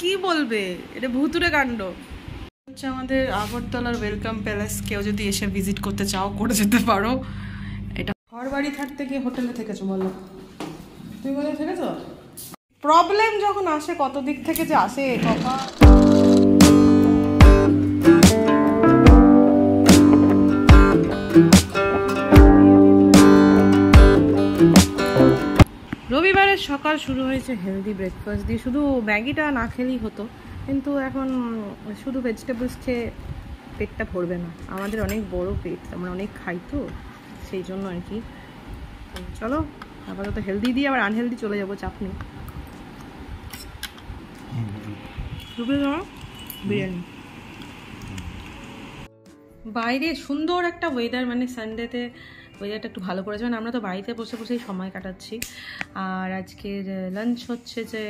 কি বলবে, এটা ভুতুরে কাণ্ড হচ্ছে। আমাদের আগরতলার ওয়েলকাম প্যালেস, কেউ যদি এসে ভিজিট করতে চাও করে যেতে পারো। এটা ঘর বাড়ি থাকতে গিয়ে হোটেলে থেকেছো বলো? তুমি কোথায় থেকেছো? প্রবলেম যখন আসে কত দিক থেকে যে আসে বাবা। রবিবারের সকাল শুরু হয়েছে হেলদি ব্রেকফাস্ট দিয়ে। শুধু ম্যাগিটা না খেলেই হতো, কিন্তু এখন শুধু ভেজিটেবলস খেয়ে পেটটা ভরবে না। আমাদের অনেক বড় পেট, আমরা অনেক খাই তো, সেই জন্য আর কি। চলো আপাতত হেলদি দিয়ে আবার আনহেলদি চলে যাবো, চাপ নেই। বিরিয়ানি বাইরে সুন্দর একটা ওয়েদার, মানে সানডেতে ওয়েদারটা একটু ভালো করেছে, মানে আমরা তো বাড়িতে বসে বসেই সময় কাটাচ্ছি। আর আজকের লাঞ্চ হচ্ছে যে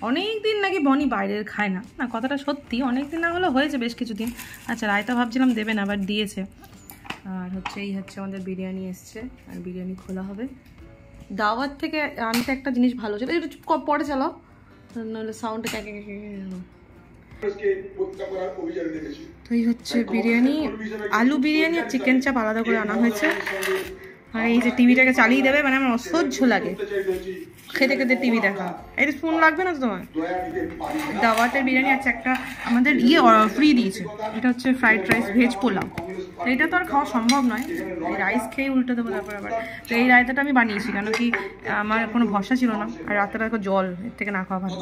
অনেক দিন নাকি বনি বাইরের খায় না, না কথাটা সত্যি, অনেক দিন না হলে হয়েছে বেশ কিছুদিন। আচ্ছা রায়তা ভাবছিলাম দেবে না, আবার দিয়েছে। আর হচ্ছে এই হচ্ছে আমাদের বিরিয়ানি এসছে, আর বিরিয়ানি খোলা হবে। দাওয়াত থেকে আনতে একটা জিনিস ভালো ছিল, একটু পরে চালাও নাহলে সাউন্ডটা ক্যাকে তো এই হচ্ছে বিরিয়ানি, আলু বিরিয়ানি আর চিকেন চাপ আলাদা করে আনা হয়েছে। আর এই যে টিভিটাকে চালিয়ে দেবে, মানে আমার অসহ্য লাগে খেতে খেতে টিভি দেখা। এটা স্পুন লাগবে না তো তোমার? দাওয়াতের বিরিয়ানি আছে একটা, আমাদের ফ্রি দিয়েছে, এটা হচ্ছে ফ্রাইড রাইস ভেজ পোলাও। এটা তো আর খাওয়া সম্ভব নয়, এই রাইস খেয়ে উল্টে দেবো তারপর আবার। তো এই রায়তাটা আমি বানিয়েছি, কেন কি আমার কোনো ভরসা ছিল না, আর রাতের একটা জল, এর থেকে না খাওয়া ভালো।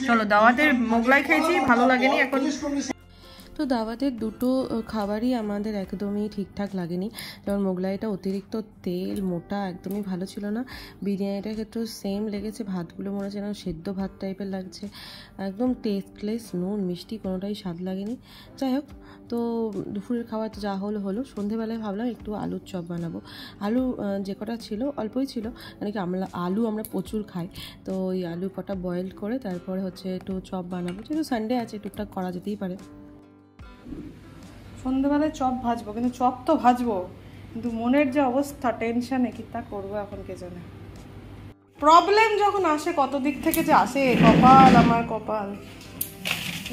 চলো দাওয়াতের মোগলাই খেয়েছি, ভালো লাগেনি এখন। তো দাওয়াতের দুটো খাবারই আমাদের একদমই ঠিকঠাক লাগেনি। যেমন মোগলাইটা অতিরিক্ত তেল মোটা, একদমই ভালো ছিল না। বিরিয়ানিটার ক্ষেত্রেও সেম লেগেছে, ভাতগুলো মনে হচ্ছে না সেদ্ধ ভাত টাইপের লাগছে, একদম টেস্টলেস, নুন মিষ্টি কোনোটাই স্বাদ লাগেনি। যাই হোক, তো দুপুরের খাবার তো যা হলো হলো। সন্ধেবেলায় ভাবলাম একটু আলুর চপ বানাবো। আলু যে কটা ছিল অল্পই ছিল, মানে কি আমরা প্রচুর খাই, তো ওই আলু কটা বয়েল করে তারপরে হচ্ছে একটু চপ বানাবো, যেহেতু সানডে আছে টুকটাক করা যেতেই পারে। সন্ধ্যেবেলায় চপ ভাজবো, কিন্তু চপ তো ভাজবো, কিন্তু মনের যে অবস্থা টেনশনে, কি তা করবো এখন কে জানে। প্রবলেম যখন আসে কত দিক থেকে যে আসে, কপাল আমার কপাল।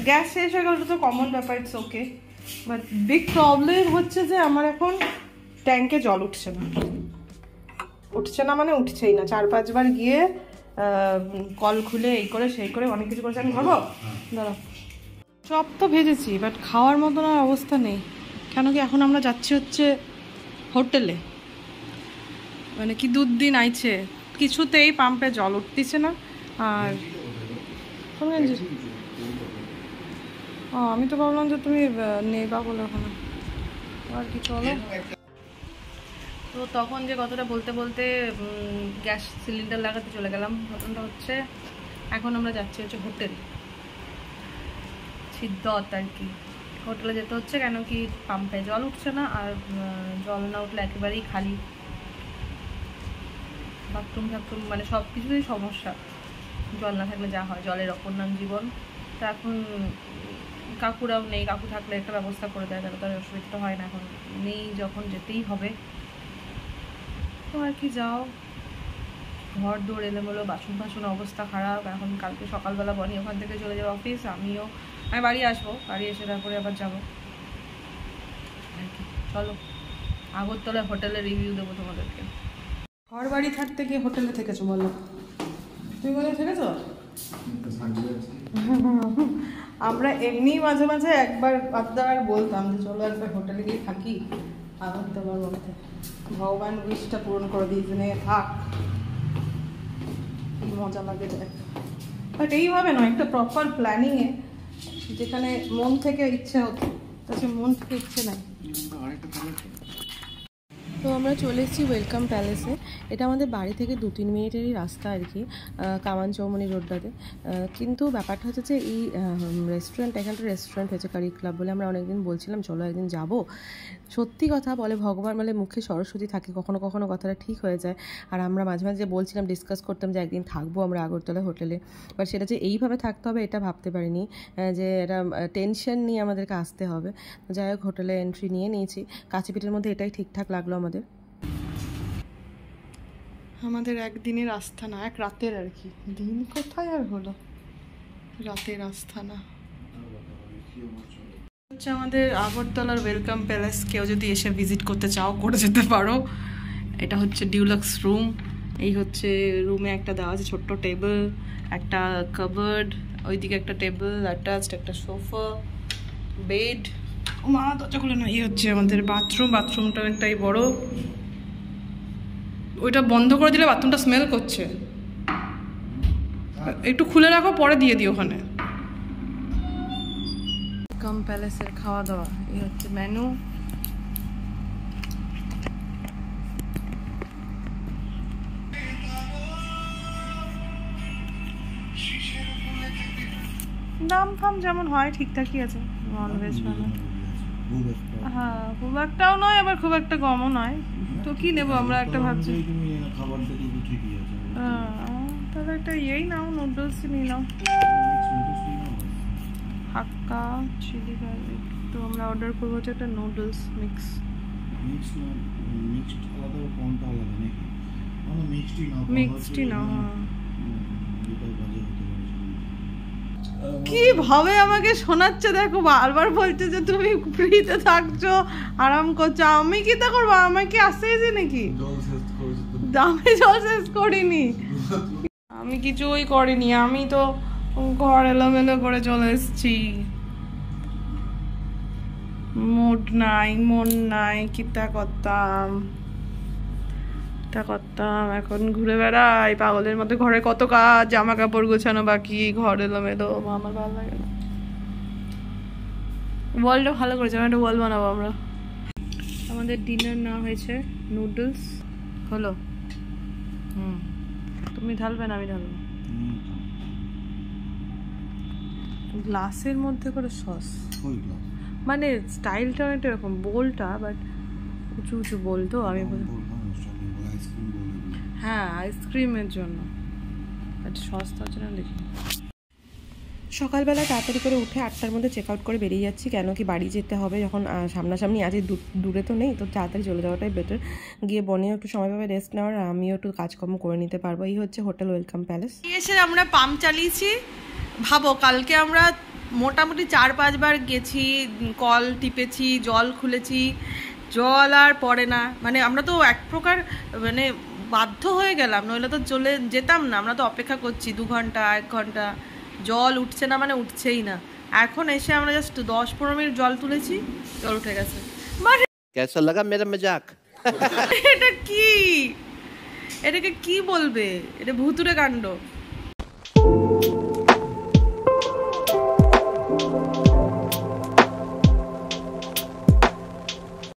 গ্যাস শেষ হয়ে গেলে তো কমন ব্যাপার, it's okay, but big problem হচ্ছে যে আমার এখন ট্যাঙ্কে জল উঠছে না। উঠছে না মানে উঠছেই না, 4-5 বার গিয়ে কল খুলে এই করে সেই করে অনেক কিছু করেছে। আমি ভাবো দাঁড়াও, চপ তো ভেজেছি, বাট খাওয়ার মতন আর অবস্থা নেই। কেন কি এখন আমরা যাচ্ছি হচ্ছে হোটেলে, মানে কি দুদিন আইছে, কিছুতেই পাম্পে জল উঠতেছে না। আর আমি তো ভাবলাম যে তুমি নেবা বলে ওখানে, আর কি চলো। তো তখন যে কথাটা বলতে বলতে গ্যাস সিলিন্ডার লাগাতে চলে গেলাম। ঘটনাটা হচ্ছে এখন আমরা যাচ্ছি হচ্ছে হোটেল সিদ্ধত আর কি। হোটেলে যেতে হচ্ছে কেন কি পাম্পে জল উঠছে না, আর জল না উঠলে একেবারেই খালি বাথরুম মানে সব কিছুতেই সমস্যা। জল না থাকলে যা হয়, জলের অপর নাম জীবন। তা এখন কাকুরাও নেই, কাকু থাকলে একটা ব্যবস্থা করে দেয়, তাহলে তার অসুবিধা হয় না। এখন নেই যখন, যেতেই হবে। তো আর কি যাও, ঘর দৌড় এলোমেলো, বাসন অবস্থা খারাপ। এখন কালকে সকালবেলা বনি ওখান থেকে চলে যাবো অফিস, আমি বাড়ি আসবো, বাড়ি এসে তারপরে আবার যাবো আর কি। চলো আগরতলায় হোটেলের রিভিউ দেবো তোমাদেরকে। ঘর বাড়ি থাকতে গিয়ে হোটেলে থেকেছো বলো? তুমি কোথায় থেকেছো? আমরা এমনি মাঝে মাঝে একবার আধবার বলতাম যে চলো একবার হোটেলে গিয়ে থাকি আগরতলার মধ্যে। ভগবান উইশটা পূরণ করে দিয়েছে, থাক, কি মজা লাগে দেখ। বাট এইভাবে নয়, একটা প্রপার প্ল্যানিংয়ে, যেখানে মন থেকে ইচ্ছে হতো, তাছাড়া মন থেকে ইচ্ছে নাই। তো আমরা চলে এসেছি ওয়েলকাম প্যালেসে। এটা আমাদের বাড়ি থেকে 2-3 মিনিটেরই রাস্তা আর কি, কামান চৌমনি রোডটাতে। কিন্তু ব্যাপারটা হচ্ছে যে এই এখানটা রেস্টুরেন্ট হয়েছে কারি ক্লাব বলে। আমরা অনেকদিন বলছিলাম চলো একদিন যাব। সত্যি কথা বলে ভগবান, মানে মুখে সরস্বতী থাকে, কখনো কখনো কথাটা ঠিক হয়ে যায়। আর আমরা মাঝে মাঝে বলছিলাম, ডিসকাস করতাম যে একদিন থাকবো আমরা আগরতলা হোটেলে, বাট সেটা যে এইভাবে থাকতে হবে এটা ভাবতে পারিনি, যে এটা টেনশন নিয়ে আমাদেরকে আসতে হবে। যাই হোক, হোটেলে এন্ট্রি নিয়ে নিয়েছি। কাছেপিঠের মধ্যে এটাই ঠিকঠাক লাগলো আমাদের একদিনের আস্থা না, এক রাতের আর কি। দিন কোথায় আর হলো, রাতের আস্থানা হচ্ছে আমাদের আগরতলার ওয়েলকাম প্যালেস। কেউ যদি এসে ভিজিট করতে চাও করে যেতে পারো। এটা হচ্ছে ডিউলাক্স রুম। এই হচ্ছে রুমে একটা দেওয়া আছে ছোট্ট টেবিল, একটা কাবার্ড, ওইদিকে একটা টেবিল অ্যাটাচড, একটা সোফা, বেড। ও মা দরজা খুলে না। এই হচ্ছে আমাদের বাথরুম। বাথরুমটা অনেকটাই বড়। ওইটা বন্ধ করে দিলে বাথরুমটা স্মেল করছে, একটু খুলে রাখো, পরে দিয়ে দিও ওখানে। ওয়েলকাম প্যালেসের খাওয়া দাওয়া। এই হচ্ছে মেনু। দাম ফাম যেমন হয় ঠিকঠাকই আছে। ননভেজ মানে হ্যাঁ, খুব একটাও নয় আবার খুব একটা কমও নয়। তো কি নেবো আমরা, একটা ভাবছি তাহলে একটা ইয়েই নাও, নুডলস নিয়ে নাও, হাক্কা চিলি গার্লিক। তো আমরা অর্ডার করবো হচ্ছে একটা নুডলস মিক্স। মিক্সডই নাও। কি ভাবে আমাকে শোনাচ্ছে দেখো, বারবার বলছে যে তুমি ফ্রিতে থাকছো, আরাম করছো। আমি কি তা করবো? আমাকে আসতেছি নাকি? আমি জল শেষ করিনি, আমি কিছুই করিনি। আমি তো ঘর এলোমেলো করে চলে এসেছি। মুড নাই, মন নাই, কিতা করতাম এখন ঘুরে বেড়াই পাগলের মধ্যে। ঘরে কত কাজ, জামা কাপড় গোছানো বাকি, ঘর এলোমেলো। আমার ভালো লাগে না। বলটা ভালো করেছে, আমি একটা বল বানাবো আমরা। আমাদের ডিনার না হয়েছে, নুডলস হলো। তুমি ঢালবে না আমি ঢালবো। গ্লাসের মধ্যে করে সস, মানে স্টাইলটা অনেকটা এরকম, বোলটা বাট উঁচু উঁচু বোল। তো আমি হ্যাঁ আইসক্রিমের জন্য, সস তার জন্য দেখি। সকালবেলা তাড়াতাড়ি করে উঠে 8টার মধ্যে চেক আউট করে বেরিয়ে যাচ্ছি। কেন কি বাড়ি যেতে হবে, যখন সামনাসামনি আছে, দূরে তো নেই, তো তাড়াতাড়ি চলে যাওয়াটাই বেটার। গিয়ে বনিও একটু সময় পাবে রেস্ট নেওয়ার, আমিও একটু কাজকর্ম করে নিতে পারবো। এই হচ্ছে হোটেল ওয়েলকাম প্যালেস। এসে আমরা পাম্প চালিয়েছি। ভাবো কালকে আমরা মোটামুটি 4-5 বার গেছি, কল টিপেছি, জল খুলেছি, জল আর পড়ে না। মানে আমরা তো এক প্রকার মানে বাধ্য হয়ে গেলাম, নইলে তো চলে যেতাম না। আমরা তো অপেক্ষা করছি 2 ঘন্টা 1 ঘন্টা, জল উঠছে না, মানে উঠছেই না। এখন এসে আমরা জাস্ট 10-15 মিনিট জল তুলেছি, জল উঠে গেছে। কেসা লাগা মেরা মজাক? এটা কি, এটাকে কি বলবে? এটা ভুতুরে কাণ্ড।